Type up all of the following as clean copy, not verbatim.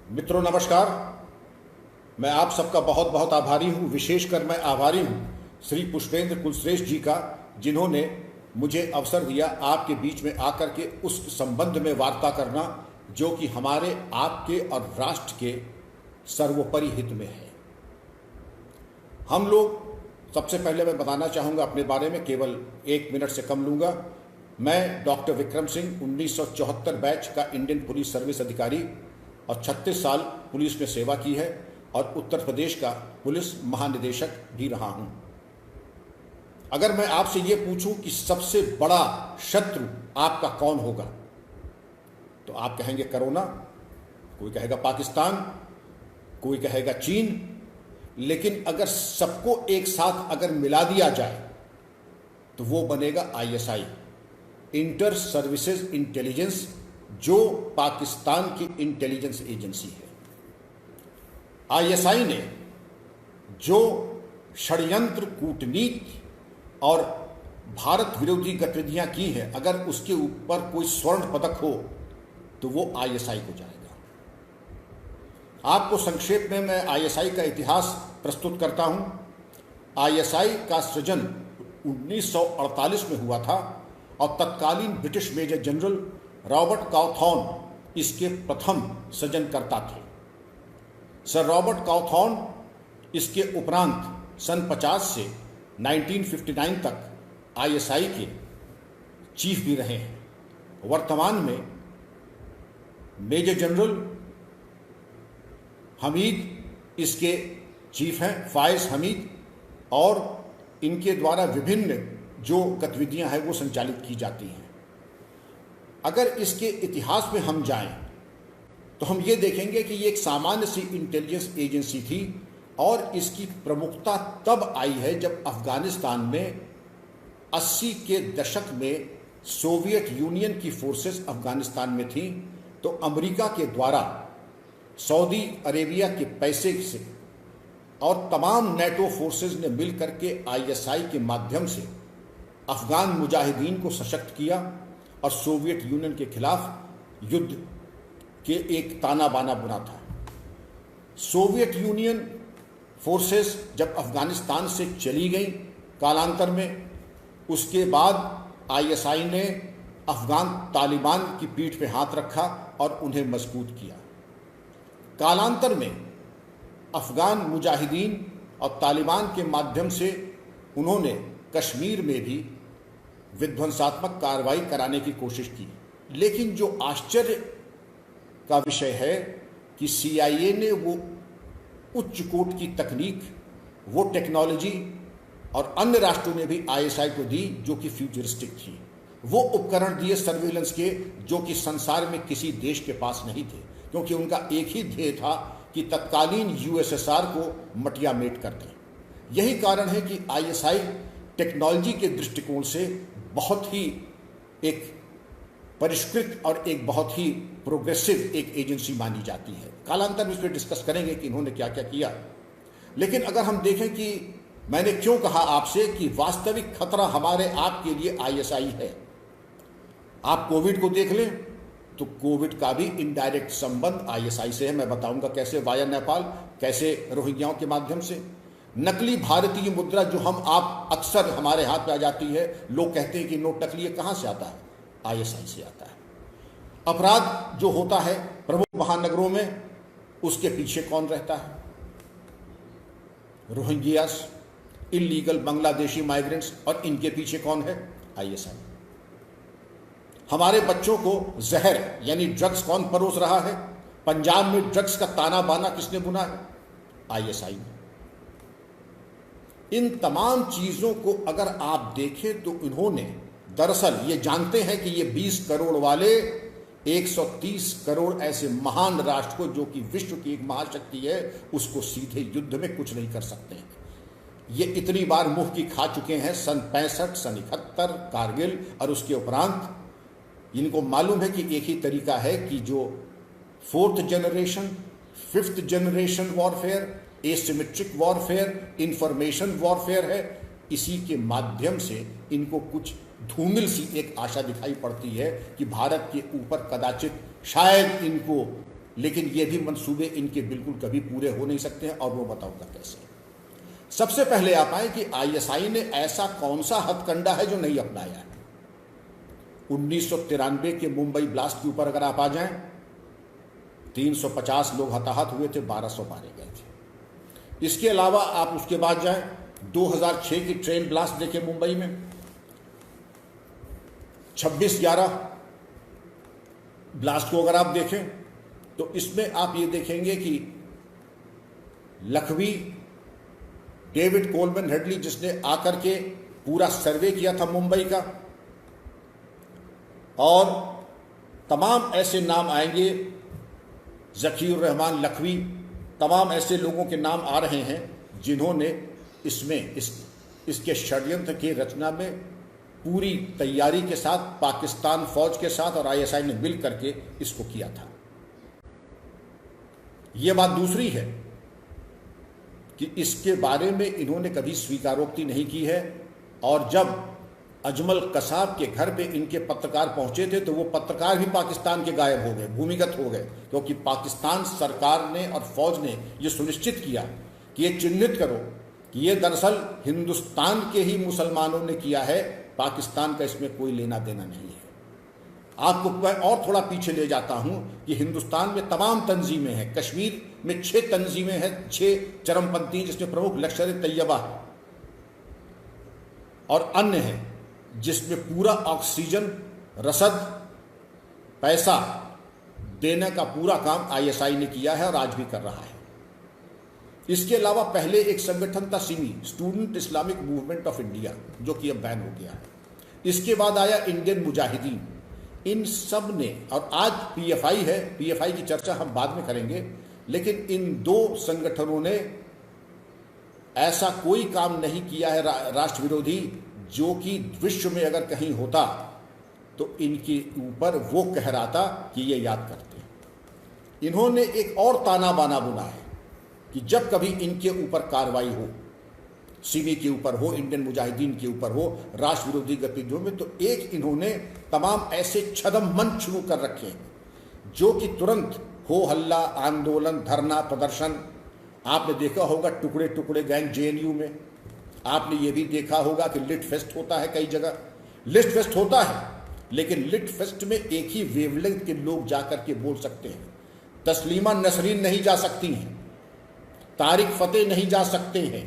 मित्रों नमस्कार। मैं आप सबका बहुत बहुत आभारी हूँ। विशेषकर मैं आभारी हूँ श्री पुष्पेंद्र कुलश्रेष्ठ जी का, जिन्होंने मुझे अवसर दिया आपके बीच में आकर के उस संबंध में वार्ता करना जो कि हमारे आपके और राष्ट्र के सर्वोपरि हित में है। हम लोग, सबसे पहले मैं बताना चाहूँगा अपने बारे में, केवल 1 मिनट से कम लूँगा। मैं डॉक्टर विक्रम सिंह 1974 बैच का इंडियन पुलिस सर्विस अधिकारी और 36 साल पुलिस में सेवा की है और उत्तर प्रदेश का पुलिस महानिदेशक भी रहा हूं। अगर मैं आपसे ये पूछूं कि सबसे बड़ा शत्रु आपका कौन होगा, तो आप कहेंगे कोरोना, कोई कहेगा पाकिस्तान, कोई कहेगा चीन। लेकिन अगर सबको एक साथ अगर मिला दिया जाए तो वो बनेगा ISI, इंटर सर्विसेज इंटेलिजेंस, जो पाकिस्तान की इंटेलिजेंस एजेंसी है। ISI ने जो षड्यंत्र, कूटनीति और भारत विरोधी गतिविधियां की हैं, अगर उसके ऊपर कोई स्वर्ण पदक हो तो वो ISI को जाएगा। आपको संक्षेप में मैं ISI का इतिहास प्रस्तुत करता हूं। ISI का सृजन 1948 में हुआ था और तत्कालीन ब्रिटिश मेजर जनरल रॉबर्ट काउथॉर्न इसके प्रथम सृजनकर्ता थे। सर रॉबर्ट काउथॉर्न इसके उपरांत सन 50 से 1959 तक ISI के चीफ भी रहे हैं। वर्तमान में मेजर जनरल हमीद इसके चीफ हैं, फायज हमीद, और इनके द्वारा विभिन्न जो गतिविधियां हैं वो संचालित की जाती हैं। अगर इसके इतिहास में हम जाएं तो हम ये देखेंगे कि ये एक सामान्य सी इंटेलिजेंस एजेंसी थी और इसकी प्रमुखता तब आई है जब अफगानिस्तान में 80 के दशक में सोवियत यूनियन की फोर्सेस अफगानिस्तान में थी, तो अमेरिका के द्वारा सऊदी अरेबिया के पैसे से और तमाम नेटो फोर्सेस ने मिलकर के ISI के माध्यम से अफगान मुजाहिदीन को सशक्त किया और सोवियत यूनियन के खिलाफ युद्ध के एक ताना बाना बुना था। सोवियत यूनियन फोर्सेस जब अफगानिस्तान से चली गई कालांतर में, उसके बाद ISI ने अफगान तालिबान की पीठ पे हाथ रखा और उन्हें मजबूत किया। कालांतर में अफगान मुजाहिदीन और तालिबान के माध्यम से उन्होंने कश्मीर में भी विध्वंसात्मक कार्रवाई कराने की कोशिश की। लेकिन जो आश्चर्य का विषय है कि CIA ने वो उच्च कोट की तकनीक, वो टेक्नोलॉजी और अन्य राष्ट्रों ने भी ISI को दी जो कि फ्यूचरिस्टिक थी। वो उपकरण दिए सर्वेलेंस के जो कि संसार में किसी देश के पास नहीं थे, क्योंकि उनका एक ही ध्येय था कि तत्कालीन USSR को मटियामेट कर दें। यही कारण है कि ISI टेक्नोलॉजी के दृष्टिकोण से बहुत ही एक परिष्कृत और एक बहुत ही प्रोग्रेसिव एक एजेंसी मानी जाती है। कालांतर में इस पर डिस्कस करेंगे कि इन्होंने क्या क्या किया। लेकिन अगर हम देखें कि मैंने क्यों कहा आपसे कि वास्तविक खतरा हमारे आपके लिए ISI है। आप कोविड को देख लें तो कोविड का भी इनडायरेक्ट संबंध ISI से है। मैं बताऊंगा कैसे, वाया नेपाल, कैसे रोहिंग्याओं के माध्यम से। नकली भारतीय मुद्रा जो हम आप अक्सर हमारे हाथ में आ जाती है, लोग कहते हैं कि नोट नकली है, कहाँ से आता है? ISI से आता है। अपराध जो होता है प्रमुख महानगरों में, उसके पीछे कौन रहता है? रोहिंग्यास, इलीगल बांग्लादेशी माइग्रेंट्स, और इनके पीछे कौन है? ISI। हमारे बच्चों को जहर यानी ड्रग्स कौन परोस रहा है? पंजाब में ड्रग्स का ताना बाना किसने बुना है? ISI ने। इन तमाम चीजों को अगर आप देखें तो इन्होंने दरअसल ये जानते हैं कि ये 20 करोड़ वाले 130 करोड़ ऐसे महान राष्ट्र को, जो कि विश्व की एक महाशक्ति है, उसको सीधे युद्ध में कुछ नहीं कर सकते हैं। ये इतनी बार मुंह की खा चुके हैं, सन 65, सन 71, कारगिल और उसके उपरांत। इनको मालूम है कि एक ही तरीका है कि जो 4th generation, 5th generation warfare, asymmetric warfare, information warfare है, इसी के माध्यम से इनको कुछ धूमिल सी एक आशा दिखाई पड़ती है कि भारत के ऊपर कदाचित शायद इनको लेकिन ये भी मंसूबे इनके बिल्कुल कभी पूरे हो नहीं सकते हैं, और वो बताऊंगा कैसे। सबसे पहले आप आए कि आईएसआई ने ऐसा कौन सा हथकंडा है जो नहीं अपनाया है। 1993 के मुंबई ब्लास्ट के ऊपर अगर आप आ जाएं, 350 लोग हताहत हुए थे, 1200 मारे गए थे। इसके अलावा आप उसके बाद जाएं, 2006 की ट्रेन ब्लास्ट देखें मुंबई में, 26/11 ब्लास्ट को अगर आप देखें तो इसमें आप ये देखेंगे कि लखवी, डेविड कोलमैन हेडली, जिसने आकर के पूरा सर्वे किया था मुंबई का, और तमाम ऐसे नाम आएंगे, ज़कीर रहमान लखवी, तमाम ऐसे लोगों के नाम आ रहे हैं जिन्होंने इसमें इसके षड्यंत्र की रचना में पूरी तैयारी के साथ पाकिस्तान फौज के साथ और आईएसआई ने मिल करके इसको किया था। यह बात दूसरी है कि इसके बारे में इन्होंने कभी स्वीकारोक्ति नहीं की है, और जब अजमल कसाब के घर पे इनके पत्रकार पहुंचे थे तो वो पत्रकार भी पाकिस्तान के गायब हो गए, भूमिगत हो गए, क्योंकि पाकिस्तान सरकार ने और फौज ने ये सुनिश्चित किया कि ये चिन्हित करो कि ये दरअसल हिंदुस्तान के ही मुसलमानों ने किया है, पाकिस्तान का इसमें कोई लेना देना नहीं है। आपको मैं और थोड़ा पीछे ले जाता हूं कि हिंदुस्तान में तमाम तंजीमें हैं। कश्मीर में 6 तंजीमें हैं, 6 चरमपंथी, जिसमें प्रमुख लश्कर-ए-तैयबा है और अन्य हैं, जिसमें पूरा ऑक्सीजन, रसद, पैसा देने का पूरा काम आईएसआई ने किया है और आज भी कर रहा है। इसके अलावा पहले एक संगठन था Simi, student Islamic movement of India, जो कि अब बैन हो गया है। इसके बाद आया इंडियन मुजाहिदीन। इन सब ने, और आज पीएफआई है, पीएफआई की चर्चा हम बाद में करेंगे, लेकिन इन 2 संगठनों ने ऐसा कोई काम नहीं किया है राष्ट्र विरोधी जो कि विश्व में अगर कहीं होता तो इनके ऊपर वो कहराता कि ये याद करते। इन्होंने एक और ताना बाना बुना है कि जब कभी इनके ऊपर कार्रवाई हो, सिमी के ऊपर हो, इंडियन मुजाहिदीन के ऊपर हो, राष्ट्र विरोधी गतिविधियों में, तो एक इन्होंने तमाम ऐसे छदम मंच शुरू कर रखे हैं जो कि तुरंत हो हल्ला, आंदोलन, धरना, प्रदर्शन। आपने देखा होगा टुकड़े टुकड़े गैंग जेएनयू में, आपने ये भी देखा होगा कि लिट फेस्ट होता है कई जगह। लिट फेस्ट होता है, लेकिन लिट फेस्ट में एक ही वेवलेंथ के लोग जाकर के बोल सकते हैं। तस्लीमा नसरीन नहीं जा सकती हैं, तारिक फतेह नहीं जा सकते हैं,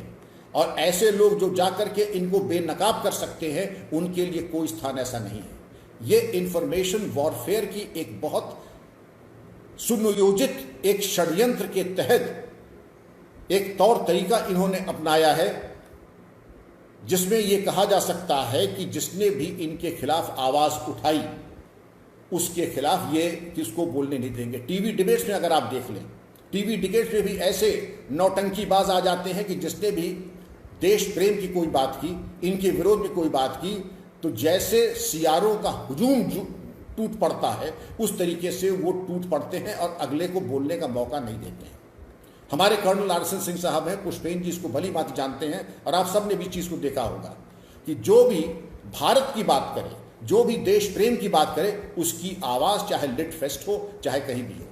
और ऐसे लोग जो जाकर के इनको बेनकाब कर सकते हैं, उनके लिए कोई स्थान ऐसा नहीं है। ये इंफॉर्मेशन वॉरफेयर की एक बहुत सुनियोजित एक षड्यंत्र के तहत एक तौर तरीका इन्होंने अपनाया है, जिसमें यह कहा जा सकता है कि जिसने भी इनके खिलाफ आवाज उठाई उसके खिलाफ ये किसको बोलने नहीं देंगे। टीवी डिबेट्स में अगर आप देख लें, टीवी डिबेट्स में भी ऐसे नौटंकीबाज आ जाते हैं कि जिसने भी देश प्रेम की कोई बात की, इनके विरोध में कोई बात की, तो जैसे सियारों का हुजूम टूट पड़ता है उस तरीके से वो टूट पड़ते हैं और अगले को बोलने का मौका नहीं देते हैं। हमारे कर्नल आरएसएन सिंह साहब हैं, पुष्पेन जी इसको भली बात जानते हैं, और आप सब ने भी चीज़ को देखा होगा कि जो भी भारत की बात करे, जो भी देश प्रेम की बात करे, उसकी आवाज़ चाहे लिट फेस्ट हो, चाहे कहीं भी हो।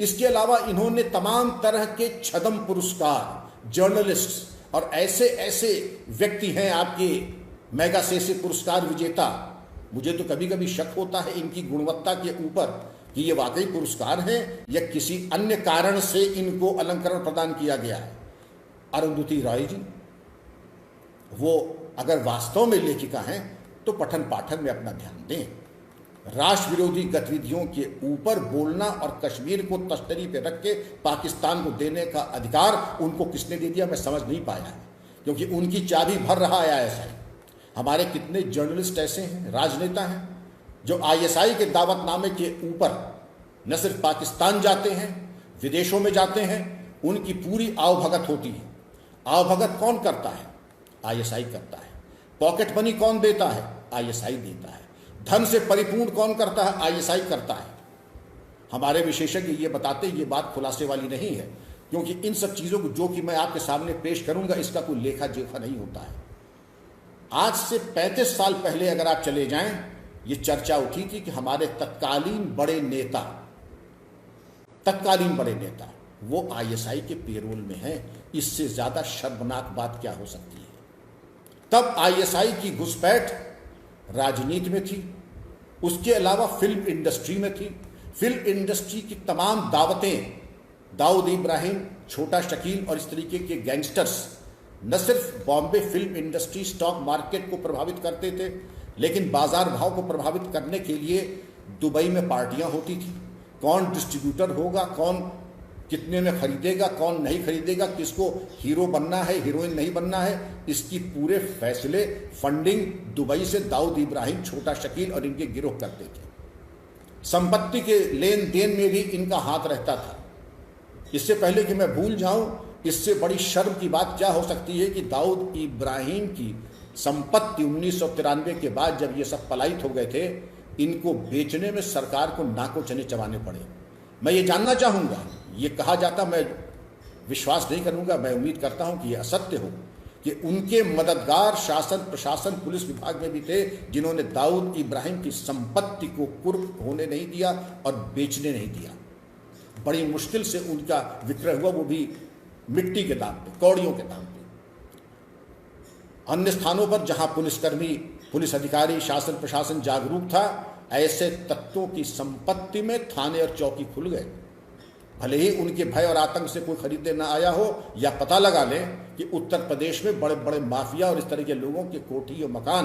इसके अलावा इन्होंने तमाम तरह के छदम पुरस्कार, जर्नलिस्ट और ऐसे ऐसे व्यक्ति हैं आपके मैगासेसे पुरस्कार विजेता, मुझे तो कभी कभी शक होता है इनकी गुणवत्ता के ऊपर कि ये वाकई पुरस्कार हैं या किसी अन्य कारण से इनको अलंकरण प्रदान किया गया है। अरुंधति रॉय जी, वो अगर वास्तव में लेखिका हैं तो पठन पाठन में अपना ध्यान दें। राष्ट्र विरोधी गतिविधियों के ऊपर बोलना और कश्मीर को तश्तरी पे रख के पाकिस्तान को देने का अधिकार उनको किसने दे दिया, मैं समझ नहीं पाया है, क्योंकि उनकी चाबी भर रहा है आईएसआई। हमारे कितने जर्नलिस्ट ऐसे हैं, राजनेता हैं, जो आईएसआई के दावतनामे के ऊपर न सिर्फ पाकिस्तान जाते हैं, विदेशों में जाते हैं, उनकी पूरी आवभगत होती है। आवभगत कौन करता है? आईएसआई करता है। पॉकेट मनी कौन देता है? आईएसआई देता है। धन से परिपूर्ण कौन करता है? आईएसआई करता है। हमारे विशेषज्ञ ये बताते हैं, ये बात खुलासे वाली नहीं है, क्योंकि इन सब चीज़ों को जो कि मैं आपके सामने पेश करूंगा इसका कोई लेखा जोखा नहीं होता है। आज से 35 साल पहले अगर आप चले जाएं, ये चर्चा उठी थी कि हमारे तत्कालीन बड़े नेता तत्कालीन बड़े नेता, वो आईएसआई के पेरोल में हैं। इससे ज़्यादा शर्मनाक बात क्या हो सकती है। तब आईएसआई की घुसपैठ राजनीति में थी, उसके अलावा फिल्म इंडस्ट्री में थी। फिल्म इंडस्ट्री की तमाम दावतें, दाऊद इब्राहिम, छोटा शकील और इस तरीके के गैंगस्टर्स न सिर्फ Bombay film industry stock market को प्रभावित करते थे, लेकिन बाजार भाव को प्रभावित करने के लिए दुबई में पार्टियां होती थी। कौन डिस्ट्रीब्यूटर होगा, कौन कितने में खरीदेगा, कौन नहीं खरीदेगा, किसको हीरो बनना है, हीरोइन नहीं बनना है, इसकी पूरे फैसले, फंडिंग दुबई से दाऊद इब्राहिम, छोटा शकील और इनके गिरोह करते थे। संपत्ति के लेन देन में भी इनका हाथ रहता था। इससे पहले कि मैं भूल जाऊं, इससे बड़ी शर्म की बात क्या हो सकती है कि दाऊद इब्राहिम की संपत्ति 1993 के बाद जब ये सब पलायित हो गए थे, इनको बेचने में सरकार को नाको चने चबाने पड़े। मैं ये जानना चाहूँगा, ये कहा जाता, मैं विश्वास नहीं करूँगा, मैं उम्मीद करता हूँ कि ये असत्य हो, कि उनके मददगार शासन, प्रशासन, पुलिस विभाग में भी थे जिन्होंने दाऊद इब्राहिम की संपत्ति को कुर्क होने नहीं दिया और बेचने नहीं दिया। बड़ी मुश्किल से उनका विक्रय हुआ, वो भी मिट्टी के दाम पे, कौड़ियों के दाम पे। अन्य स्थानों पर जहां पुलिसकर्मी, पुलिस अधिकारी, शासन प्रशासन जागरूक था, ऐसे तत्वों की संपत्ति में थाने और चौकी खुल गए। भले ही उनके भय और आतंक से कोई खरीदने ना आया हो, या पता लगा लें कि उत्तर प्रदेश में बड़े बड़े माफिया और इस तरह के लोगों के कोठी और मकान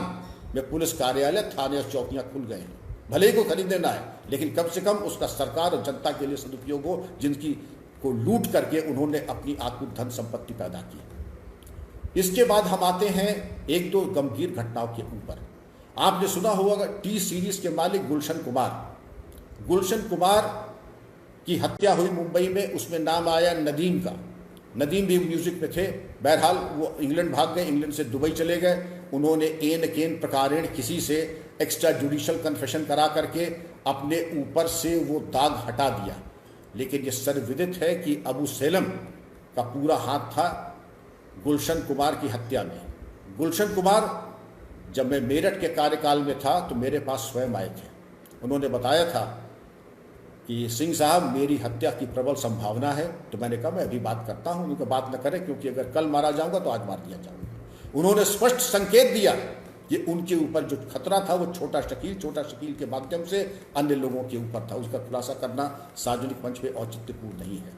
में पुलिस कार्यालय, थाने और चौकियां खुल गए हैं। भले ही कोई खरीदने ना आए, लेकिन कम से कम उसका सरकार और जनता के लिए सदुपयोग हो, जिनकी को लूट करके उन्होंने अपनी आत्मिक धन संपत्ति पैदा की। इसके बाद हम आते हैं एक दो गंभीर घटनाओं के ऊपर। आपने सुना होगा टी सीरीज के मालिक गुलशन कुमार की हत्या हुई मुंबई में। उसमें नाम आया नदीम का। नदीम भी म्यूजिक में थे। बहरहाल वो इंग्लैंड भाग गए, इंग्लैंड से दुबई चले गए। उन्होंने एन केन प्रकारेण किसी से एक्स्ट्रा जुडिशल कन्फेशन करा करके अपने ऊपर से वो दाग हटा दिया। लेकिन ये सर्वविदित है कि अबू सलेम का पूरा हाथ था गुलशन कुमार की हत्या में। गुलशन कुमार, जब मैं मेरठ के कार्यकाल में था तो मेरे पास स्वयं आए थे। उन्होंने बताया था कि सिंह साहब, मेरी हत्या की प्रबल संभावना है। तो मैंने कहा मैं अभी बात करता हूँ, उनका बात न करें, क्योंकि अगर कल मारा जाऊंगा तो आज मार दिया जाऊंगा। उन्होंने स्पष्ट संकेत दिया कि उनके ऊपर जो खतरा था वो छोटा शकील के माध्यम से अन्य लोगों के ऊपर था। उसका खुलासा करना सार्वजनिक मंच पे औचित्यपूर्ण नहीं है।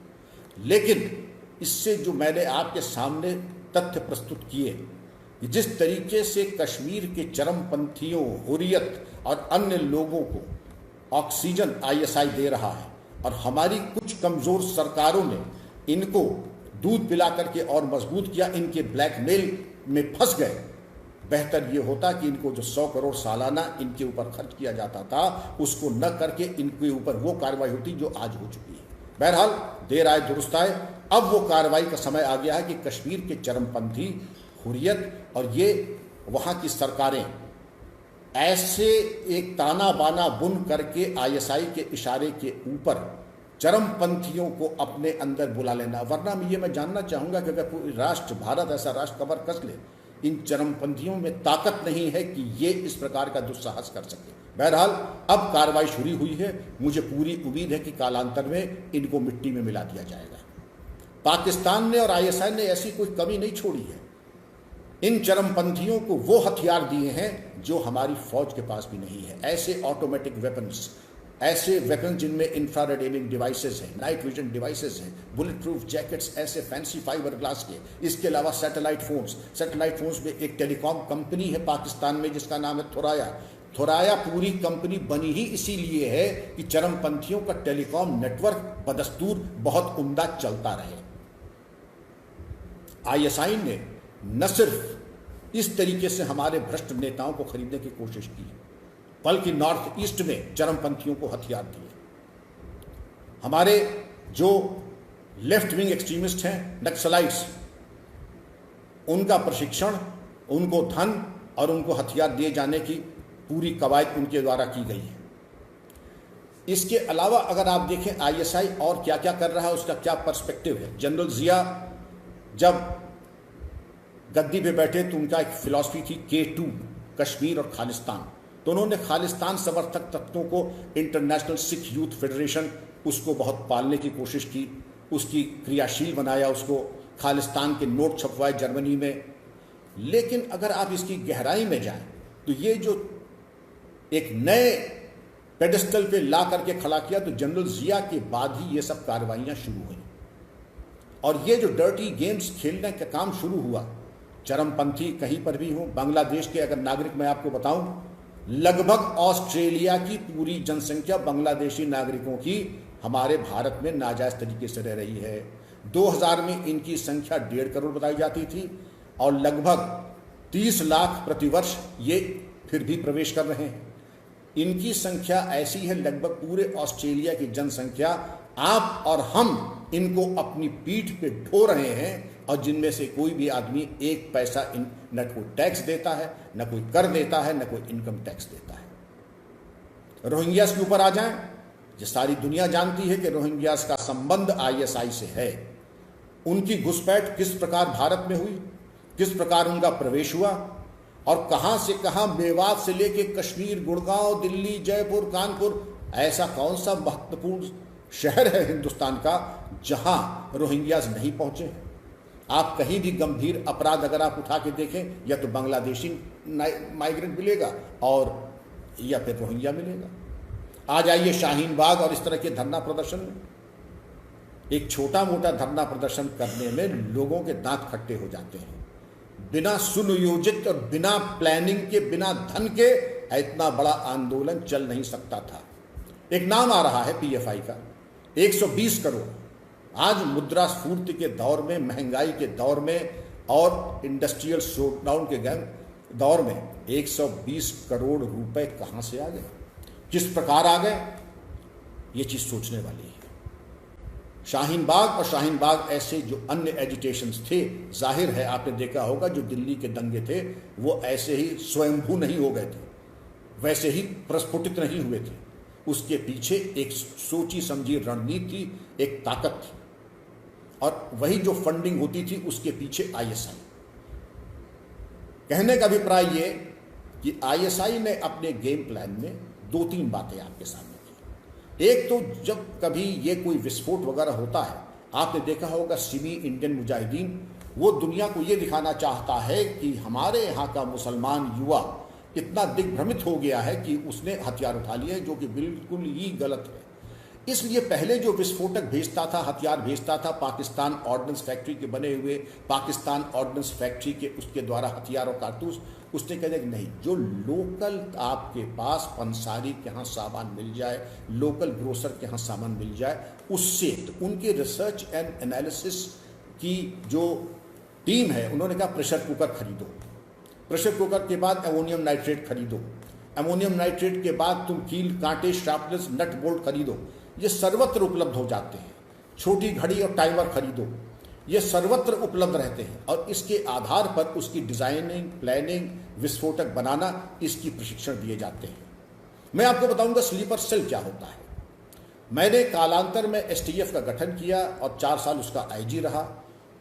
लेकिन इससे जो मैंने आपके सामने तथ्य प्रस्तुत किए, जिस तरीके से कश्मीर के चरमपंथियों, हुर्रियत और अन्य लोगों को ऑक्सीजन आईएसआई दे रहा है, और हमारी कुछ कमजोर सरकारों ने इनको दूध पिला करके और मजबूत किया, इनके ब्लैकमेल में फंस गए। बेहतर ये होता कि इनको जो 100 करोड़ सालाना इनके ऊपर खर्च किया जाता था, उसको न करके इनके ऊपर वो कार्रवाई होती जो आज हो चुकी है। बहरहाल देर आए दुरुस्त आए। अब वो कार्रवाई का समय आ गया है कि कश्मीर के चरमपंथी, हुर्रियत और ये वहाँ की सरकारें ऐसे एक ताना बाना बुन करके आईएसआई के इशारे के ऊपर चरमपंथियों को अपने अंदर बुला लेना। वरना मैं जानना चाहूँगा कि अगर पूरी राष्ट्र, भारत ऐसा राष्ट्र कमर कस ले, इन चरमपंथियों में ताकत नहीं है कि ये इस प्रकार का दुस्साहस कर सके। बहरहाल अब कार्रवाई शुरू हुई है। मुझे पूरी उम्मीद है कि कालांतर में इनको मिट्टी में मिला दिया जाएगा। पाकिस्तान ने और आईएसआई ने ऐसी कोई कमी नहीं छोड़ी है। इन चरमपंथियों को वो हथियार दिए हैं जो हमारी फौज के पास भी नहीं है। ऐसे ऑटोमेटिक वेपन्स, ऐसे वेपन जिनमें इंफ्रारेड एमिंग डिवाइसेस हैं, नाइट विजन डिवाइसेस हैं, बुलेट प्रूफ जैकेट्स, ऐसे फैंसी फाइबर ग्लास के। इसके अलावा सैटेलाइट फोन्स में एक टेलीकॉम कंपनी है पाकिस्तान में जिसका नाम है थोराया। पूरी कंपनी बनी ही इसीलिए है कि चरमपंथियों का टेलीकॉम नेटवर्क बदस्तूर बहुत उम्दा चलता रहे। आईएसआई ने न सिर्फ इस तरीके से हमारे भ्रष्ट नेताओं को खरीदने की कोशिश की, बल्कि नॉर्थ ईस्ट में चरमपंथियों को हथियार दिए। हमारे जो लेफ्ट विंग एक्सट्रीमिस्ट हैं, नक्सलाइट्स, उनका प्रशिक्षण, उनको धन और उनको हथियार दिए जाने की पूरी कवायद उनके द्वारा की गई है। इसके अलावा अगर आप देखें आईएसआई और क्या क्या कर रहा है, उसका क्या पर्सपेक्टिव है। जनरल जिया जब गद्दी पे बैठे तो उनका एक फिलॉसफी थी K2, कश्मीर और खालिस्तान। तो उन्होंने खालिस्तान समर्थक तत्वों को इंटरनेशनल सिख यूथ फेडरेशन उसको बहुत पालने की कोशिश की, उसकी क्रियाशील बनाया, उसको खालिस्तान के नोट छपवाए जर्मनी में। लेकिन अगर आप इसकी गहराई में जाएं तो ये जो एक नए पेडेस्टल पे ला करके खड़ा किया, तो जनरल जिया के बाद ही ये सब कार्रवाइयाँ शुरू हुई। और ये जो डर्टी गेम्स खेलने का काम शुरू हुआ, चरमपंथी कहीं पर भी हो, बांग्लादेश के अगर नागरिक मैं आपको बताऊं, लगभग ऑस्ट्रेलिया की पूरी जनसंख्या बांग्लादेशी नागरिकों की हमारे भारत में नाजायज तरीके से रह रही है। 2000 में इनकी संख्या 1.5 करोड़ बताई जाती थी और लगभग 30 लाख प्रतिवर्ष ये फिर भी प्रवेश कर रहे हैं। इनकी संख्या ऐसी है, लगभग पूरे ऑस्ट्रेलिया की जनसंख्या, आप और हम इनको अपनी पीठ पे ढो रहे हैं, और जिनमें से कोई भी आदमी एक पैसा न कोई टैक्स देता है, न कोई कर देता है, न कोई इनकम टैक्स देता है। रोहिंग्यास के ऊपर आ जाएं, ये सारी दुनिया जानती है कि रोहिंग्यास का संबंध आईएसआई से है। उनकी घुसपैठ किस प्रकार भारत में हुई, किस प्रकार उनका प्रवेश हुआ, और कहां से कहां, मेवात से लेके कश्मीर, गुड़गांव, दिल्ली, जयपुर, कानपुर, ऐसा कौन सा महत्वपूर्ण शहर है हिंदुस्तान का जहां रोहिंग्यास नहीं पहुंचे हैं। आप कहीं भी गंभीर अपराध अगर आप उठा के देखें, या तो बांग्लादेशी माइग्रेंट मिलेगा और या फिर रोहिंग्या मिलेगा। आ जाइए शाहीन बाग और इस तरह के धरना प्रदर्शन में। एक छोटा मोटा धरना प्रदर्शन करने में लोगों के दांत खट्टे हो जाते हैं। बिना सुनियोजित और बिना प्लानिंग के, बिना धन के इतना बड़ा आंदोलन चल नहीं सकता था। एक नाम आ रहा है पीएफआई का, 120 करोड़। आज मुद्रास्फीति के दौर में, महंगाई के दौर में और इंडस्ट्रियल शॉटडाउन के दौर में 120 करोड़ रुपए कहां से आ गए, किस प्रकार आ गए, ये चीज सोचने वाली है। शाहीन बाग और शाहीन बाग ऐसे जो अन्य एजिटेशंस थे, जाहिर है आपने देखा होगा जो दिल्ली के दंगे थे वो ऐसे ही स्वयंभू नहीं हो गए थे, वैसे ही प्रस्फुटित नहीं हुए थे। उसके पीछे एक सोची समझी रणनीति, एक ताकत थी, और वही जो फंडिंग होती थी उसके पीछे आईएसआई। कहने का अभिप्राय ये कि आईएसआई ने अपने गेम प्लान में 2-3 बातें आपके सामने की। एक तो जब कभी ये कोई विस्फोट वगैरह होता है, आपने देखा होगा सिमी इंडियन मुजाहिदीन वो दुनिया को ये दिखाना चाहता है कि हमारे यहाँ का मुसलमान युवा इतना दिग्भ्रमित हो गया है कि उसने हथियार उठा लिए, जो कि बिल्कुल ही गलत है। इसलिए पहले जो विस्फोटक भेजता था, हथियार भेजता था, पाकिस्तान ऑर्डिनेंस फैक्ट्री के बने हुए, पाकिस्तान ऑर्डिनेंस फैक्ट्री के उसके द्वारा हथियार और कारतूस, उसने कह दिया कि नहीं, जो लोकल आपके पास पंसारी के यहाँ सामान मिल जाए, लोकल ग्रोसर के यहाँ सामान मिल जाए, उससे। तो उनके रिसर्च एंड एनालिसिस की जो टीम है, उन्होंने कहा प्रेशर कुकर खरीदो, प्रेशर कुकर के बाद अमोनियम नाइट्रेट खरीदो, अमोनियम नाइट्रेट के बाद तुम कील, कांटे, शार्पनेस, नट बोल्ट खरीदो, ये सर्वत्र उपलब्ध हो जाते हैं। छोटी घड़ी और टाइमर खरीदो, ये सर्वत्र उपलब्ध रहते हैं, और इसके आधार पर उसकी डिजाइनिंग, प्लानिंग, विस्फोटक बनाना, इसकी प्रशिक्षण दिए जाते हैं। मैं आपको बताऊंगा स्लीपर सेल क्या होता है। मैंने कालांतर में एसटीएफ का गठन किया और 4 साल उसका आईजी रहा।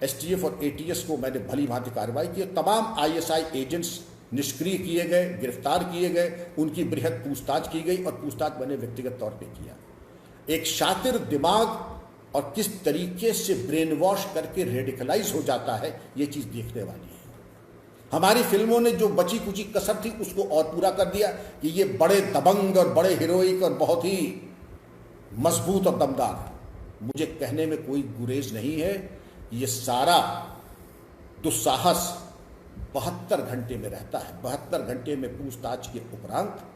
एसटीएफ और एटीएस को मैंने भली भांति कार्रवाई की। तमाम आईएसआई एजेंट्स निष्क्रिय किए गए, गिरफ्तार किए गए, उनकी बृहद पूछताछ की गई, और पूछताछ मैंने व्यक्तिगत तौर पे किया। एक शातिर दिमाग और किस तरीके से ब्रेन वॉश करके रेडिकलाइज हो जाता है, ये चीज देखने वाली है। हमारी फिल्मों ने जो बची कुची कसर थी उसको और पूरा कर दिया कि ये बड़े दबंग और बड़े हीरोइक और बहुत ही मजबूत और दमदार है। मुझे कहने में कोई गुरेज नहीं है, ये सारा दुस्साहस 72 घंटे में रहता है। 72 घंटे में पूछताछ के उपरांत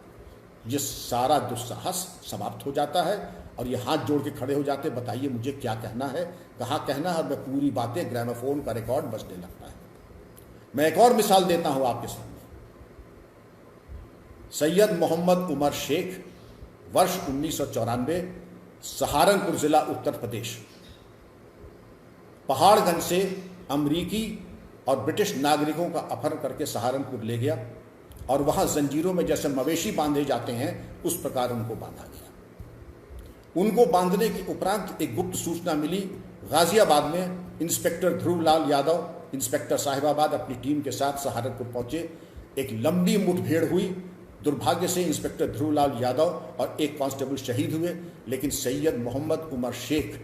ये सारा दुस्साहस समाप्त हो जाता है, और ये हाथ जोड़ के खड़े हो जाते, बताइए मुझे क्या कहना है, कहाँ कहना है, और मैं पूरी बातें, ग्रामोफोन का रिकॉर्ड बजने लगता है। मैं एक और मिसाल देता हूं आपके सामने। सैयद मोहम्मद उमर शेख, वर्ष 1994, सहारनपुर जिला उत्तर प्रदेश, पहाड़गंज से अमरीकी और ब्रिटिश नागरिकों का अपहरण करके सहारनपुर ले गया, और वहां जंजीरों में जैसे मवेशी बांधे जाते हैं उस प्रकार उनको बांधा गया। उनको बांधने के उपरांत एक गुप्त सूचना मिली। गाजियाबाद में इंस्पेक्टर ध्रुवलाल यादव, इंस्पेक्टर साहिबाबाद अपनी टीम के साथ सहारनपुर पहुंचे। एक लंबी मुठभेड़ हुई, दुर्भाग्य से इंस्पेक्टर ध्रुवलाल यादव और एक कांस्टेबल शहीद हुए, लेकिन सैयद मोहम्मद उमर शेख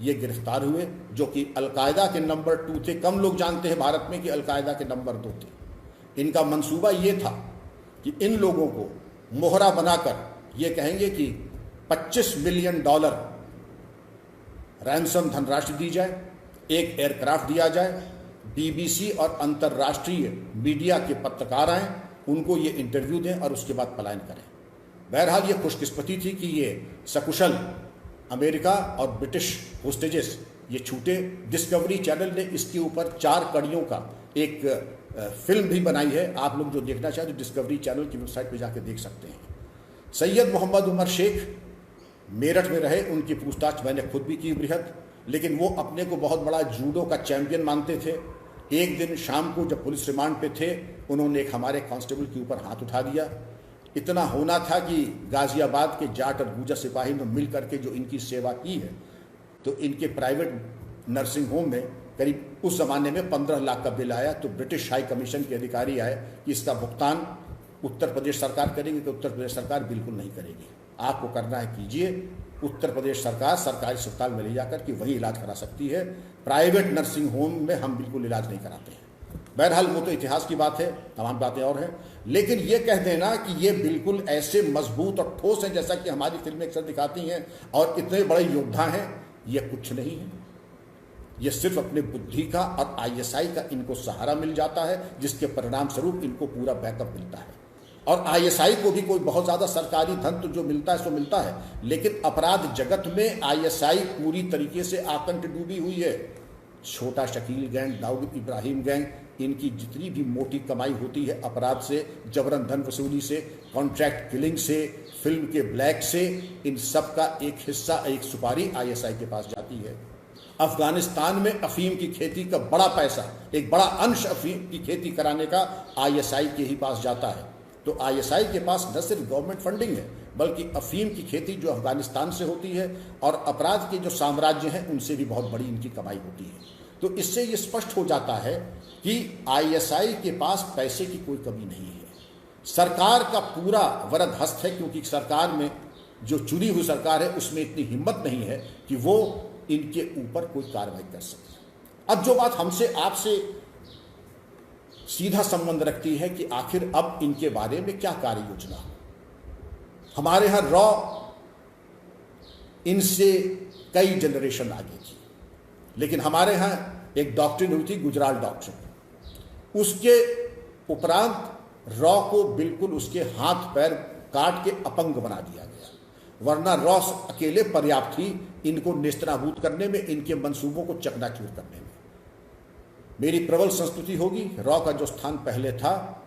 ये गिरफ्तार हुए, जो कि अलकायदा के नंबर 2 थे। कम लोग जानते हैं भारत में कि अलकायदा के नंबर 2 थे। इनका मंसूबा ये था कि इन लोगों को मोहरा बनाकर ये कहेंगे कि $25 मिलियन रैंसम धनराशि दी जाए, एक एयरक्राफ्ट दिया जाए, बीबीसी और अंतर्राष्ट्रीय मीडिया के पत्रकार आएँ, उनको ये इंटरव्यू दें और उसके बाद पलायन करें। बहरहाल ये खुशकिस्मती थी कि ये सकुशल अमेरिका और ब्रिटिश होस्टेजेस ये छूटे। डिस्कवरी चैनल ने इसके ऊपर 4 कड़ियों का एक फिल्म भी बनाई है। आप लोग जो देखना चाहें तो डिस्कवरी चैनल की वेबसाइट पर जाकर देख सकते हैं। सैयद मोहम्मद उमर शेख मेरठ में रहे, उनकी पूछताछ मैंने खुद भी की बृहद, लेकिन वो अपने को बहुत बड़ा जूडो का चैंपियन मानते थे। एक दिन शाम को जब पुलिस रिमांड पे थे, उन्होंने एक हमारे कांस्टेबल के ऊपर हाथ उठा दिया। इतना होना था कि गाजियाबाद के जाट और गुजर सिपाही ने मिल करके जो इनकी सेवा की है, तो इनके प्राइवेट नर्सिंग होम में करीब उस ज़माने में 15 लाख का बिल आया। तो ब्रिटिश हाई कमीशन के अधिकारी आए कि इसका भुगतान उत्तर प्रदेश सरकार करेगी, तो उत्तर प्रदेश सरकार बिल्कुल नहीं करेगी, आपको करना है कीजिए। उत्तर प्रदेश सरकार सरकारी अस्पताल में ले जाकर कि वही इलाज करा सकती है, प्राइवेट नर्सिंग होम में हम बिल्कुल इलाज नहीं कराते हैं। बहरहाल वो तो इतिहास की बात है, तमाम बातें और हैं, लेकिन ये कह देना कि ये बिल्कुल ऐसे मजबूत और ठोस हैं जैसा कि हमारी फिल्में अक्सर दिखाती हैं और इतने बड़े योद्धा हैं, ये कुछ नहीं है। ये सिर्फ अपने बुद्धि का और ISI का इनको सहारा मिल जाता है, जिसके परिणाम स्वरूप इनको पूरा बैकअप मिलता है। और ISI को भी कोई बहुत ज़्यादा सरकारी धन तो जो मिलता है सो मिलता है, लेकिन अपराध जगत में ISI पूरी तरीके से आकंठ डूबी हुई है। छोटा शकील गैंग, दाऊद इब्राहिम गैंग, इनकी जितनी भी मोटी कमाई होती है अपराध से, जबरन धन वसूली से, कॉन्ट्रैक्ट किलिंग से, फिल्म के ब्लैक से, इन सब का एक हिस्सा, एक सुपारी ISI के पास जाती है। अफगानिस्तान में अफीम की खेती का बड़ा पैसा, एक बड़ा अंश अफीम की खेती कराने का ISI के ही पास जाता है। तो ISI के पास न सिर्फ गवर्नमेंट फंडिंग है, बल्कि अफीम की खेती जो अफगानिस्तान से होती है और अपराध के जो साम्राज्य हैं उनसे भी बहुत बड़ी इनकी कमाई होती है। तो इससे ये स्पष्ट हो जाता है कि ISI के पास पैसे की कोई कमी नहीं है। सरकार का पूरा वरद हस्त है, क्योंकि सरकार में जो चुनी हुई सरकार है उसमें इतनी हिम्मत नहीं है कि वो इनके ऊपर कोई कार्रवाई कर सके। अब जो बात हमसे आपसे सीधा संबंध रखती है कि आखिर अब इनके बारे में क्या कार्य योजना हो। हमारे यहाँ रॉ इनसे कई जनरेशन आगे थी, लेकिन हमारे यहाँ एक डॉक्ट्रिन हुई थी, गुजराल डॉक्ट्रिन। उसके उपरांत रॉ को बिल्कुल उसके हाथ पैर काट के अपंग बना दिया गया, वरना रॉ अकेले पर्याप्त थी इनको नेस्तनाबूद करने में, इनके मंसूबों को चकनाचूर करने में। मेरी प्रबल संस्कृति होगी रॉ का जो स्थान पहले था,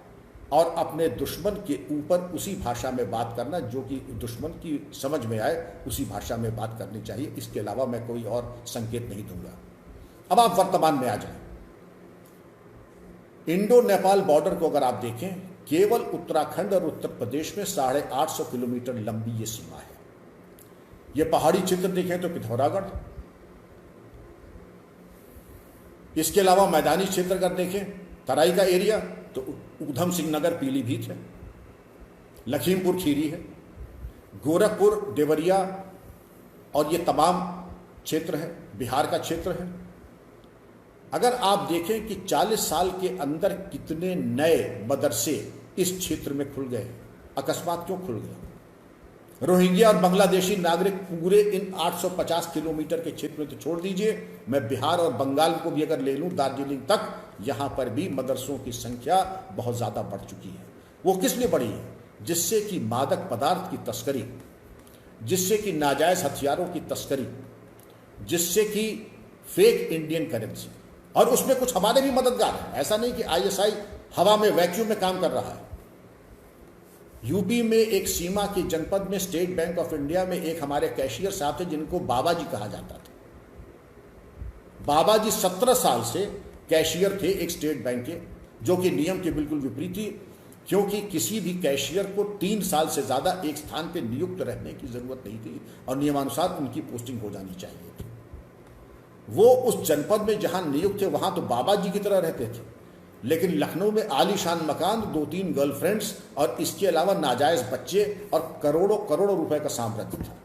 और अपने दुश्मन के ऊपर उसी भाषा में बात करना जो कि दुश्मन की समझ में आए, उसी भाषा में बात करनी चाहिए। इसके अलावा मैं कोई और संकेत नहीं दूंगा। अब आप वर्तमान में आ जाएं। इंडो नेपाल बॉर्डर को अगर आप देखें, केवल उत्तराखंड और उत्तर प्रदेश में 850 किलोमीटर लंबी ये सीमा है। ये पहाड़ी क्षेत्र देखें तो पिथौरागढ़, इसके अलावा मैदानी क्षेत्र अगर देखें तराई का एरिया तो ऊधम सिंह नगर पीलीभीत है, लखीमपुर खीरी है, गोरखपुर देवरिया, और ये तमाम क्षेत्र है, बिहार का क्षेत्र है। अगर आप देखें कि 40 साल के अंदर कितने नए मदरसे इस क्षेत्र में खुल गए, अकस्मात क्यों खुल गए। रोहिंग्या और बांग्लादेशी नागरिक पूरे इन 850 किलोमीटर के क्षेत्र में तो छोड़ दीजिए, मैं बिहार और बंगाल को भी अगर ले लूं, दार्जिलिंग तक, यहाँ पर भी मदरसों की संख्या बहुत ज़्यादा बढ़ चुकी है। वो किस लिए बढ़ी है? जिससे कि मादक पदार्थ की तस्करी, जिससे कि नाजायज़ हथियारों की तस्करी, जिससे कि फेक इंडियन करेंसी, और उसमें कुछ हमारे भी मददगार हैं। ऐसा नहीं कि ISI हवा में वैक्यूम में काम कर रहा है। यूपी में एक सीमा के जनपद में स्टेट बैंक ऑफ इंडिया में एक हमारे कैशियर साहब थे जिनको बाबा जी कहा जाता था। बाबा जी 17 साल से कैशियर थे एक स्टेट बैंक के, जो कि नियम के बिल्कुल विपरीत थी, क्योंकि किसी भी कैशियर को 3 साल से ज़्यादा एक स्थान पर नियुक्त रहने की ज़रूरत नहीं थी और नियमानुसार उनकी पोस्टिंग हो जानी चाहिए थी। वो उस जनपद में जहाँ नियुक्त थे वहाँ तो बाबा जी की तरह रहते थे, लेकिन लखनऊ में आलीशान मकान, 2-3 गर्लफ्रेंड्स और इसके अलावा नाजायज बच्चे और करोड़ों करोड़ों रुपए का साम्राज्य था।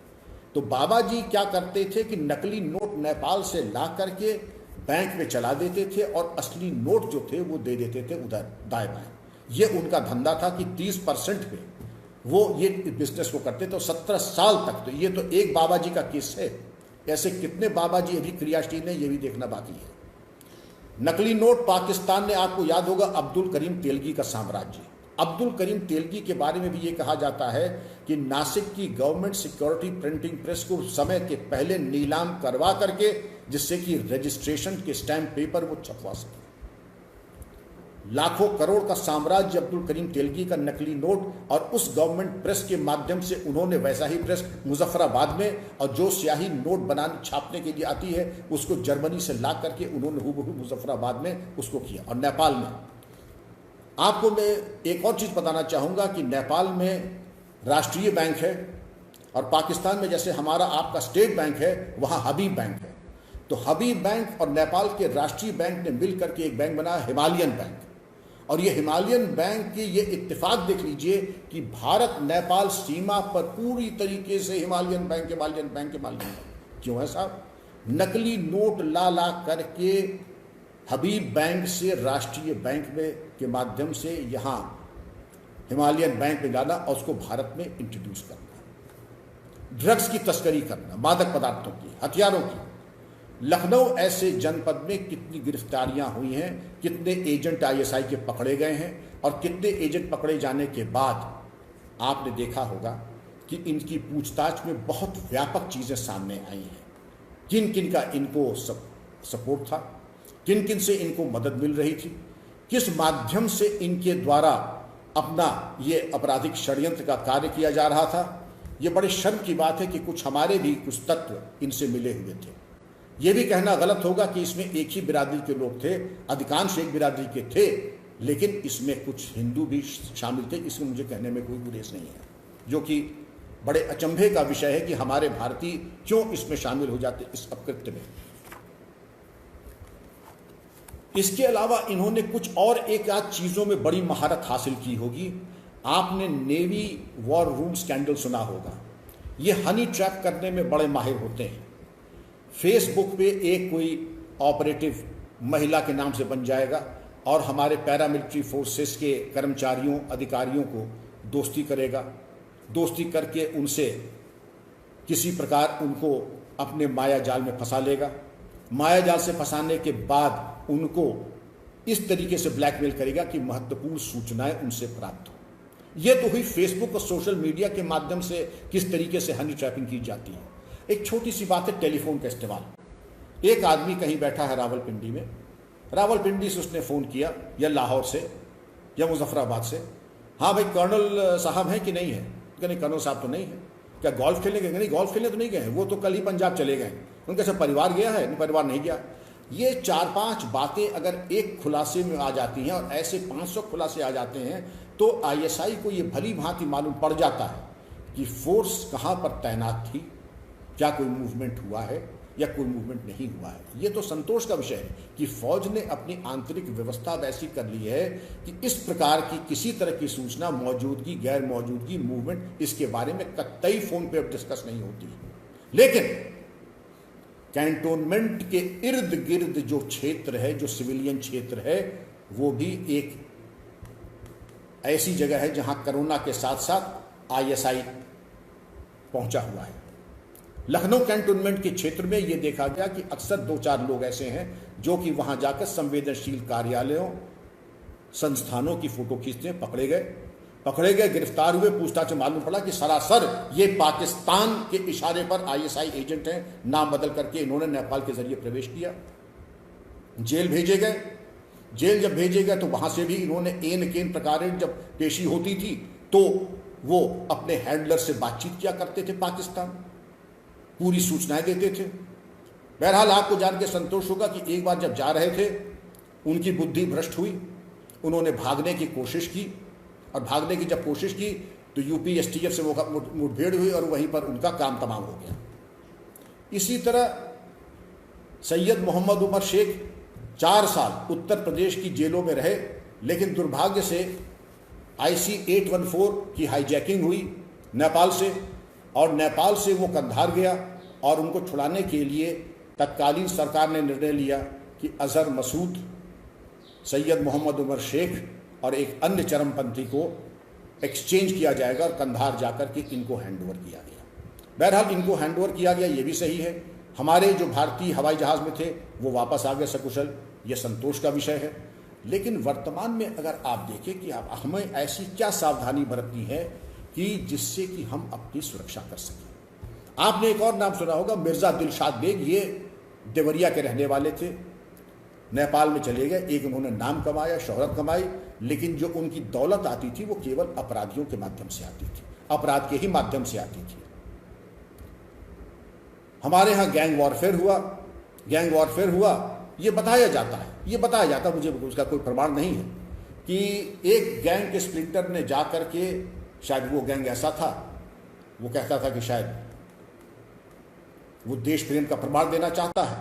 तो बाबा जी क्या करते थे कि नकली नोट नेपाल से ला करके बैंक में चला देते थे और असली नोट जो थे वो दे देते थे उधर दाएं बाएं। ये उनका धंधा था कि 30% पे वो ये बिजनेस को करते थे। 17 साल तक। तो ये तो एक बाबा जी का केस है, ऐसे कितने बाबा जी अभी क्रियाशील हैं ये भी देखना बाकी है। नकली नोट पाकिस्तान ने, आपको याद होगा अब्दुल करीम तेलगी का साम्राज्य। अब्दुल करीम तेलगी के बारे में भी ये कहा जाता है कि नासिक की गवर्नमेंट सिक्योरिटी प्रिंटिंग प्रेस को समय के पहले नीलाम करवा करके, जिससे कि रजिस्ट्रेशन के स्टैम्प पेपर वो छपवा सके। लाखों करोड़ का साम्राज्य अब्दुल करीम तेलगी का नकली नोट, और उस गवर्नमेंट प्रेस के माध्यम से उन्होंने वैसा ही प्रेस मुजफ्फराबाद में, और जो स्याही नोट बनाने छापने के लिए आती है उसको जर्मनी से ला करके उन्होंने हूबहू मुजफ्फराबाद में उसको किया। और नेपाल में आपको मैं एक और चीज़ बताना चाहूँगा कि नेपाल में राष्ट्रीय बैंक है, और पाकिस्तान में जैसे हमारा आपका स्टेट बैंक है, वहाँ हबीब बैंक है। तो हबीब बैंक और नेपाल के राष्ट्रीय बैंक ने मिल करके एक बैंक बनाया, हिमालयन बैंक। और ये हिमालयन बैंक की ये इत्तेफाक देख लीजिए कि भारत नेपाल सीमा पर पूरी तरीके से हिमालयन बैंक क्यों है साहब? नकली नोट ला ला करके हबीब बैंक से राष्ट्रीय बैंक में के माध्यम से यहाँ हिमालयन बैंक में लाना और उसको भारत में इंट्रोड्यूस करना, ड्रग्स की तस्करी करना, मादक पदार्थों की, हथियारों की। लखनऊ ऐसे जनपद में कितनी गिरफ्तारियां हुई हैं, कितने एजेंट आईएसआई के पकड़े गए हैं, और कितने एजेंट पकड़े जाने के बाद आपने देखा होगा कि इनकी पूछताछ में बहुत व्यापक चीज़ें सामने आई हैं। किन किन का इनको सपोर्ट था, किन किन से इनको मदद मिल रही थी, किस माध्यम से इनके द्वारा अपना ये आपराधिक षड्यंत्र का कार्य किया जा रहा था। ये बड़े शर्म की बात है कि कुछ हमारे भी कुछ तत्व इनसे मिले हुए थे। ये भी कहना गलत होगा कि इसमें एक ही बिरादरी के लोग थे, अधिकांश एक बिरादरी के थे, लेकिन इसमें कुछ हिंदू भी शामिल थे। इसमें मुझे कहने में कोई गुरेज नहीं है, जो कि बड़े अचंभे का विषय है कि हमारे भारतीय क्यों इसमें शामिल हो जाते इस अपकृत्य में। इसके अलावा इन्होंने कुछ और एक आध चीज़ों में बड़ी महारत हासिल की होगी। आपने नेवी वॉर रूम स्कैंडल सुना होगा। ये हनी ट्रैप करने में बड़े माहिर होते हैं। फेसबुक पे एक कोई ऑपरेटिव महिला के नाम से बन जाएगा और हमारे पैरामिलिट्री फोर्सेस के कर्मचारियों, अधिकारियों को दोस्ती करेगा। दोस्ती करके उनसे किसी प्रकार उनको अपने माया जाल में फंसा लेगा। माया जाल से फंसाने के बाद उनको इस तरीके से ब्लैकमेल करेगा कि महत्वपूर्ण सूचनाएं उनसे प्राप्त हो। यह तो हुई फेसबुक और सोशल मीडिया के माध्यम से किस तरीके से हनी ट्रैपिंग की जाती है। एक छोटी सी बात है, टेलीफोन का इस्तेमाल। एक आदमी कहीं बैठा है रावलपिंडी में, रावलपिंडी से उसने फ़ोन किया, या लाहौर से या मुजफ्फराबाद से, हाँ भाई कर्नल साहब हैं कि नहीं है? नहीं, कर्नल साहब तो नहीं है। क्या गोल्फ खेलने गए? नहीं, गोल्फ खेलने तो नहीं गए, वो तो कल ही पंजाब चले गए। उनके सब परिवार गया है? नहीं, परिवार नहीं गया। ये 4-5 बातें अगर एक खुलासे में आ जाती हैं और ऐसे 500 खुलासे आ जाते हैं तो आईएसआई को ये भली भांति मालूम पड़ जाता है कि फोर्स कहाँ पर तैनात थी, क्या कोई मूवमेंट हुआ है या कोई मूवमेंट नहीं हुआ है। ये तो संतोष का विषय है कि फौज ने अपनी आंतरिक व्यवस्था वैसी कर ली है कि इस प्रकार की किसी तरह की सूचना, मौजूदगी, गैर मौजूदगी, मूवमेंट, इसके बारे में कतई फोन पे डिस्कस नहीं होती। लेकिन कैंटोनमेंट के इर्द गिर्द जो क्षेत्र है, जो सिविलियन क्षेत्र है, वो भी एक ऐसी जगह है जहां कोरोना के साथ साथ आईएसआई पहुंचा हुआ है। लखनऊ कैंटोनमेंट के क्षेत्र में यह देखा गया कि अक्सर 2-4 लोग ऐसे हैं जो कि वहां जाकर संवेदनशील कार्यालयों, संस्थानों की फोटो खींचते हैं। पकड़े गए, गिरफ्तार हुए। पूछताछ में मालूम पड़ा कि सरासर ये पाकिस्तान के इशारे पर आईएसआई एजेंट हैं। नाम बदल करके इन्होंने नेपाल के जरिए प्रवेश किया। जेल भेजे गए। जेल जब भेजे गए तो वहां से भी इन्होंने एन केन प्रकार जब पेशी होती थी तो वो अपने हैंडलर से बातचीत किया करते थे। पाकिस्तान पूरी सूचनाएं देते थे। बहरहाल आपको जान के संतोष होगा कि एक बार जब जा रहे थे उनकी बुद्धि भ्रष्ट हुई। उन्होंने भागने की कोशिश की, और भागने की जब कोशिश की तो यूपी एसटीएफ से वो मुठभेड़ हुई और वहीं पर उनका काम तमाम हो गया। इसी तरह सैयद मोहम्मद उमर शेख 4 साल उत्तर प्रदेश की जेलों में रहे, लेकिन दुर्भाग्य से IC 814 की हाईजैकिंग हुई नेपाल से, और नेपाल से वो कंधार गया, और उनको छुड़ाने के लिए तत्कालीन सरकार ने निर्णय लिया कि अजहर मसूद, सैयद मोहम्मद उमर शेख और एक अन्य चरमपंथी को एक्सचेंज किया जाएगा और कंधार जाकर के इनको हैंडओवर किया गया। बहरहाल इनको हैंडओवर किया गया, ये भी सही है। हमारे जो भारतीय हवाई जहाज़ में थे वो वापस आ गए सकुशल, ये संतोष का विषय है। लेकिन वर्तमान में अगर आप देखें कि हमें ऐसी क्या सावधानी बरतनी है कि जिससे कि हम अपनी सुरक्षा कर सकें। आपने एक और नाम सुना होगा, मिर्ज़ा दिलशाद बेग। ये देवरिया के रहने वाले थे, नेपाल में चले गए। एक उन्होंने नाम कमाया, शोहरत कमाई, लेकिन जो उनकी दौलत आती थी वो केवल अपराधियों के माध्यम से आती थी, अपराध के ही माध्यम से आती थी। हमारे यहाँ गैंग वॉरफेयर हुआ, ये बताया जाता, मुझे उसका कोई प्रमाण नहीं है कि एक गैंग के स्प्लिंटर ने जा कर के, शायद वो गैंग ऐसा था, वो कहता था कि शायद वो देश प्रेम का प्रमाण देना चाहता है,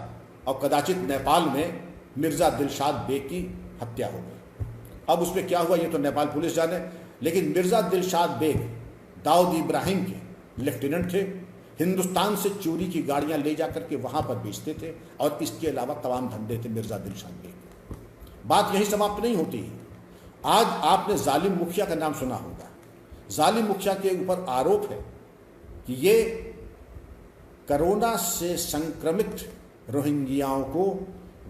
और कदाचित नेपाल में मिर्ज़ा दिलशाद बेग की हत्या हो गई। अब उसमें क्या हुआ ये तो नेपाल पुलिस जाने, लेकिन मिर्ज़ा दिलशाद बेग दाऊद इब्राहिम के लेफ्टिनेंट थे। हिंदुस्तान से चोरी की गाड़ियां ले जाकर के वहां पर बेचते थे, और इसके अलावा तमाम धंधे थे मिर्ज़ा दिलशाद बेग। बात यही समाप्त नहीं होती है। आज आपने जालिम मुखिया का नाम सुना होगा। जालिम मुखिया के ऊपर आरोप है कि ये कोरोना से संक्रमित रोहिंग्याओं को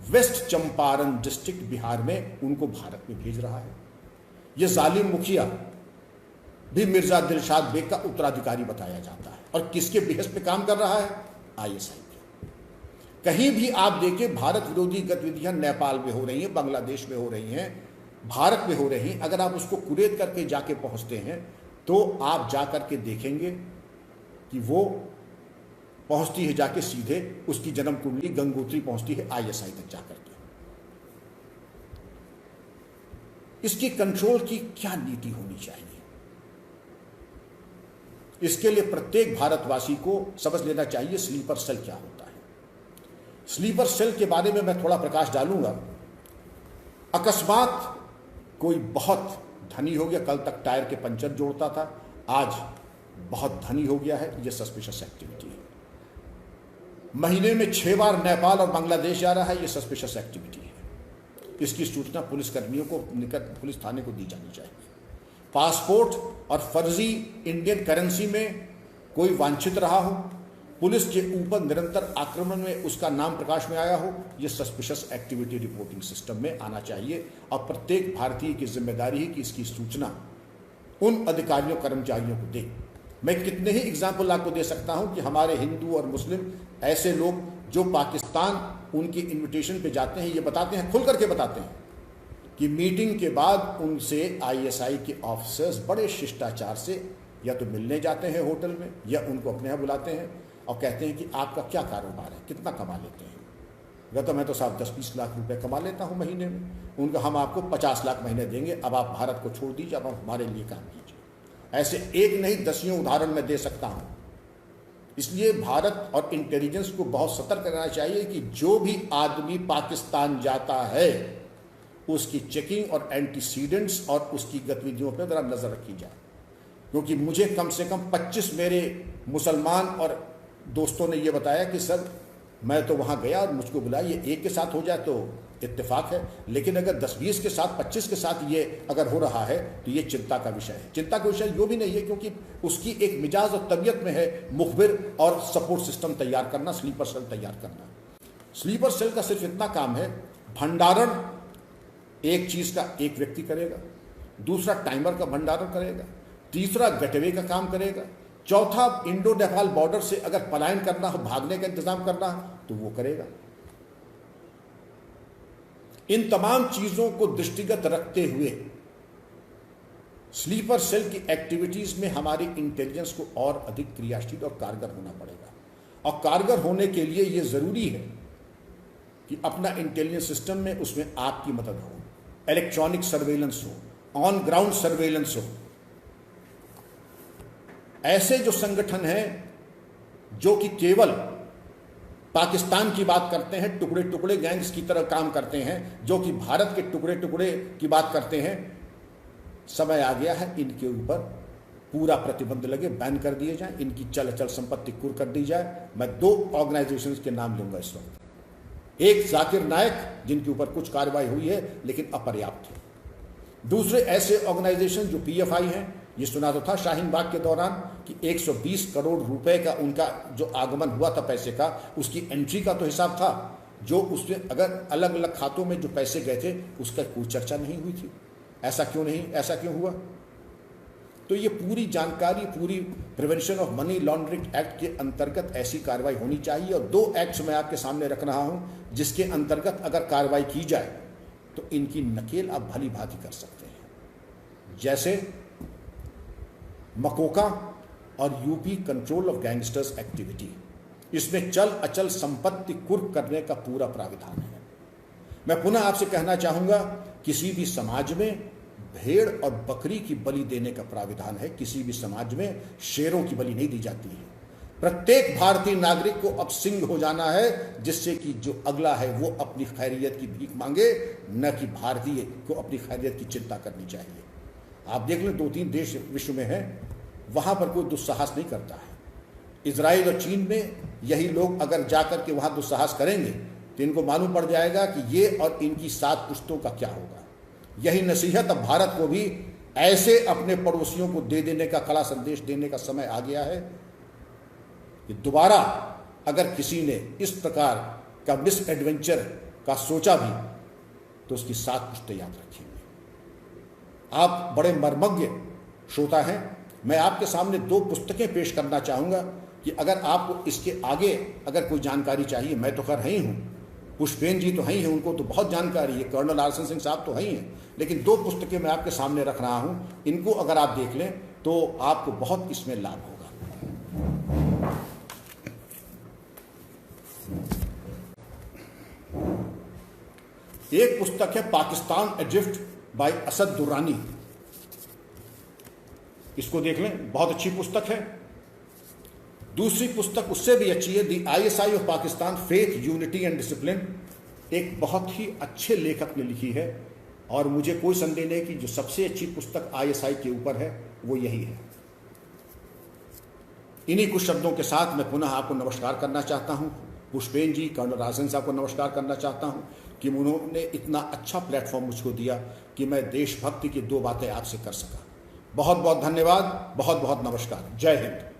वेस्ट चंपारण डिस्ट्रिक्ट बिहार में उनको भारत में भेज रहा है। यह जालिम मुखिया भी मिर्ज़ा दिलशाद बेग का उत्तराधिकारी बताया जाता है, और किसके बेहस पे काम कर रहा है? ISI के। कहीं भी आप देखें भारत विरोधी गतिविधियां नेपाल में हो रही हैं, बांग्लादेश में हो रही हैं, भारत में हो रही हैं। अगर आप उसको कुरेद करके जाके पहुंचते हैं तो आप जा करके देखेंगे कि वो पहुंचती है जाके सीधे, उसकी जन्म कुंडली गंगोत्री पहुंचती है ISI तक जाकर के। इसकी कंट्रोल की क्या नीति होनी चाहिए? इसके लिए प्रत्येक भारतवासी को समझ लेना चाहिए स्लीपर सेल क्या होता है। स्लीपर सेल के बारे में मैं थोड़ा प्रकाश डालूंगा। अकस्मात कोई बहुत धनी हो गया, कल तक टायर के पंचर जोड़ता था, आज बहुत धनी हो गया है, यह सस्पिशियस एक्टिविटी है। महीने में 6 बार नेपाल और बांग्लादेश जा रहा है, यह सस्पिशियस एक्टिविटी है। इसकी सूचना पुलिसकर्मियों को निकट पुलिस थाने को दी जानी चाहिए। पासपोर्ट और फर्जी इंडियन करेंसी में कोई वांछित रहा हो, पुलिस के ऊपर निरंतर आक्रमण में उसका नाम प्रकाश में आया हो, यह सस्पिशियस एक्टिविटी रिपोर्टिंग सिस्टम में आना चाहिए। और प्रत्येक भारतीय की जिम्मेदारी है कि इसकी सूचना उन अधिकारियों कर्मचारियों को दे। मैं कितने ही एग्जाम्पल आपको दे सकता हूं कि हमारे हिंदू और मुस्लिम ऐसे लोग जो पाकिस्तान उनकी इन्विटेशन पे जाते हैं, ये बताते हैं, खुल करके बताते हैं कि मीटिंग के बाद उनसे ISI के ऑफिसर्स बड़े शिष्टाचार से या तो मिलने जाते हैं होटल में, या उनको अपने यहाँ बुलाते हैं और कहते हैं कि आपका क्या कारोबार है, कितना कमा लेते हैं। तो मैं तो साहब 10-20 लाख रुपए कमा लेता हूँ महीने में। उनका हम आपको 50 लाख महीने देंगे, अब आप भारत को छोड़ दीजिए, अब आप हमारे लिए काम कीजिए। ऐसे एक नहीं दसियों उदाहरण मैं दे सकता हूँ। इसलिए भारत और इंटेलिजेंस को बहुत सतर्क रहना चाहिए कि जो भी आदमी पाकिस्तान जाता है उसकी चेकिंग और एंटीसीडेंट्स और उसकी गतिविधियों पर जरा नजर रखी जाए। क्योंकि मुझे कम से कम 25 मेरे मुसलमान और दोस्तों ने यह बताया कि सर मैं तो वहां गया और मुझको बुलाया, ये एक के साथ हो जाए तो इत्तेफाक है, लेकिन अगर 10-20 के साथ 25 के साथ ये अगर हो रहा है तो ये चिंता का विषय है। चिंता का विषय यो भी नहीं है, क्योंकि उसकी एक मिजाज और तबीयत में है मुखबिर और सपोर्ट सिस्टम तैयार करना, स्लीपर सेल तैयार करना। स्लीपर सेल का सिर्फ इतना काम है, भंडारण एक चीज का एक व्यक्ति करेगा, दूसरा टाइमर का भंडारण करेगा, तीसरा गेटवे का काम करेगा, चौथा इंडो नेपाल बॉर्डर से अगर पलायन करना हो, भागने का इंतजाम करना हो तो वो करेगा। इन तमाम चीजों को दृष्टिगत रखते हुए स्लीपर सेल की एक्टिविटीज में हमारी इंटेलिजेंस को और अधिक क्रियाशील और कारगर होना पड़ेगा। और कारगर होने के लिए यह जरूरी है कि अपना इंटेलिजेंस सिस्टम में उसमें आपकी मदद हो, इलेक्ट्रॉनिक सर्वेलेंस हो, ऑन ग्राउंड सर्वेलेंस हो। ऐसे जो संगठन हैं जो कि केवल पाकिस्तान की बात करते हैं, टुकड़े टुकड़े गैंग्स की तरह काम करते हैं, जो कि भारत के टुकड़े टुकड़े की बात करते हैं। समय आ गया है इनके ऊपर पूरा प्रतिबंध लगे, बैन कर दिए जाए, इनकी चल अचल संपत्ति कुर्क कर दी जाए। मैं 2 ऑर्गेनाइजेशंस के नाम लूंगा इस वक्त। एक जाकिर नायक, जिनके ऊपर कुछ कार्रवाई हुई है लेकिन अपर्याप्त है। दूसरे ऐसे ऑर्गेनाइजेशन जो पीएफआई हैं। ये सुना तो था शाहीन बाग के दौरान कि 120 करोड़ रुपए का उनका जो आगमन हुआ था पैसे का, उसकी एंट्री का तो हिसाब था, जो उसमें अगर अलग अलग खातों में जो पैसे गए थे उसका कोई चर्चा नहीं हुई थी। ऐसा क्यों नहीं, ऐसा क्यों हुआ? तो ये पूरी जानकारी, पूरी prevention of money laundering act के अंतर्गत ऐसी कार्रवाई होनी चाहिए। और 2 एक्ट्स मैं आपके सामने रख रहा हूं, जिसके अंतर्गत अगर कार्रवाई की जाए तो इनकी नकेल आप भली भांति कर सकते हैं। जैसे मकोका और UP control of gangsters activity, इसमें चल अचल संपत्ति कुर्क करने का पूरा प्राविधान है। मैं पुनः आपसे कहना चाहूंगा, किसी भी समाज में भेड़ और बकरी की बलि देने का प्राविधान है, किसी भी समाज में शेरों की बलि नहीं दी जाती है। प्रत्येक भारतीय नागरिक को अब सिंह हो जाना है, जिससे कि जो अगला है वो अपनी खैरियत की भीख मांगे, न कि भारतीय को अपनी खैरियत की चिंता करनी चाहिए। आप देख लें 2-3 देश विश्व में हैं, वहां पर कोई दुस्साहस नहीं करता है। इजराइल और चीन में यही लोग अगर जाकर के वहां दुस्साहस करेंगे तो इनको मालूम पड़ जाएगा कि ये और इनकी 7 पुश्तों का क्या होगा। यही नसीहत अब भारत को भी ऐसे अपने पड़ोसियों को दे देने का कड़ा संदेश देने का समय आ गया है कि दोबारा अगर किसी ने इस प्रकार का मिस एडवेंचर का सोचा भी तो उसकी 7 पुश्तें याद रखेंगे। आप बड़े मर्मज्ञ श्रोता हैं, मैं आपके सामने 2 पुस्तकें पेश करना चाहूँगा कि अगर आपको इसके आगे अगर कोई जानकारी चाहिए। मैं तो खैर है ही हूँ, पुष्पेन जी तो हैं ही, उनको तो बहुत जानकारी है, कर्नल आरसन सिंह साहब तो हैं ही हैं, लेकिन 2 पुस्तकें मैं आपके सामने रख रहा हूँ। इनको अगर आप देख लें तो आपको बहुत इसमें लाभ होगा। एक पुस्तक है पाकिस्तान एड्रिफ्ट बाय असद दुर्रानी, इसको देख लें, बहुत अच्छी पुस्तक है। दूसरी पुस्तक उससे भी अच्छी है, the ISI of Pakistan, faith, unity and discipline. एक बहुत ही अच्छे लेखक ने लिखी है और मुझे कोई संदेह नहीं कि जो सबसे अच्छी पुस्तक आईएसआई के ऊपर है वो यही है। इन्हीं कुछ शब्दों के साथ मैं पुनः आपको नमस्कार करना चाहता हूं। पुष्पेन जी, कर्नल राजन साहब को नमस्कार करना चाहता हूं कि उन्होंने इतना अच्छा प्लेटफॉर्म मुझको दिया कि मैं देशभक्ति की 2 बातें आपसे कर सका। बहुत बहुत धन्यवाद, बहुत बहुत नमस्कार। जय हिंद।